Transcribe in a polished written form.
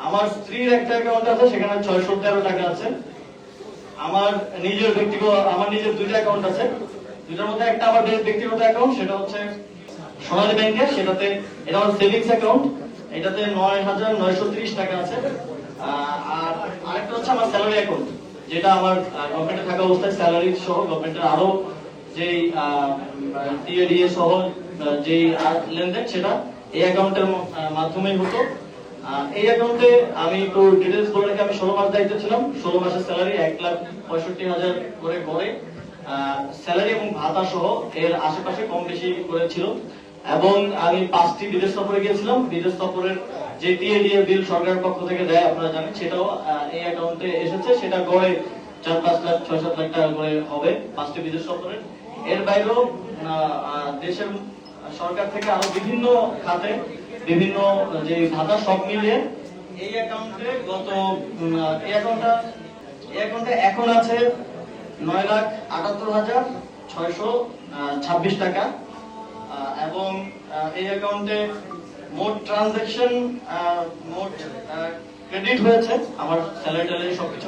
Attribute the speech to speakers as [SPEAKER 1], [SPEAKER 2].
[SPEAKER 1] আমার স্ত্রীর একটা অ্যাকাউন্ট আছে, সেখানে 613 টাকা আছে। আমার নিজের দুইটা অ্যাকাউন্ট আছে। দুইটার মধ্যে একটা আমার ব্যক্তিগত অ্যাকাউন্ট, সেটা হচ্ছে সোনালী ব্যাংকে, সেটাতে এটা আমার সেভিংস অ্যাকাউন্ট, এটাতে 9,930 টাকা আছে। আর আরেকটা হচ্ছে আমার স্যালারি অ্যাকাউন্ট, যেটা আমার গভর্নমেন্টে থাকা অবস্থায় স্যালারি সহ গভর্নমেন্টের আরো যেই টিএডিএ সহ যেই লেনদেন, সেটা এই অ্যাকাউন্টের মাধ্যমেই হতো। এই অ্যাকাউন্টে আমি একটু ডিটেলস বলে রাখি, আমি 16 মাস দায়িত্ব ছিলাম। 16 মাসের স্যালারি 1,65,000 করে গড়ে স্যালারি এবং ভাতা সহ এর আশেপাশে কম বেশি করেছিল। এবং আমি 5টি বিদেশ সফরে গিয়েছিলাম। বিদেশ সফরের যে টিএডিএ বিল সরকারের পক্ষ থেকে দেয়, আপনারা জানেন, সেটাও এই অ্যাকাউন্টে এসেছে। সেটা গড়ে 4-5 লাখ 6-7 লাখ টাকা করে হবে 5টি বিদেশ সফরের। এর বাইরেও দেশের সরকার থেকে আরো বিভিন্ন খাতে বিভিন্ন যে ভাতা সব মিলিয়ে এই অ্যাকাউন্টে এই অ্যাকাউন্টে এখন আছে 9,78,626 টাকা। এবং এই অ্যাকাউন্টে মোট ট্রানজাকশন, মোট ক্রেডিট হয়েছে আমার স্যালারি সবকিছু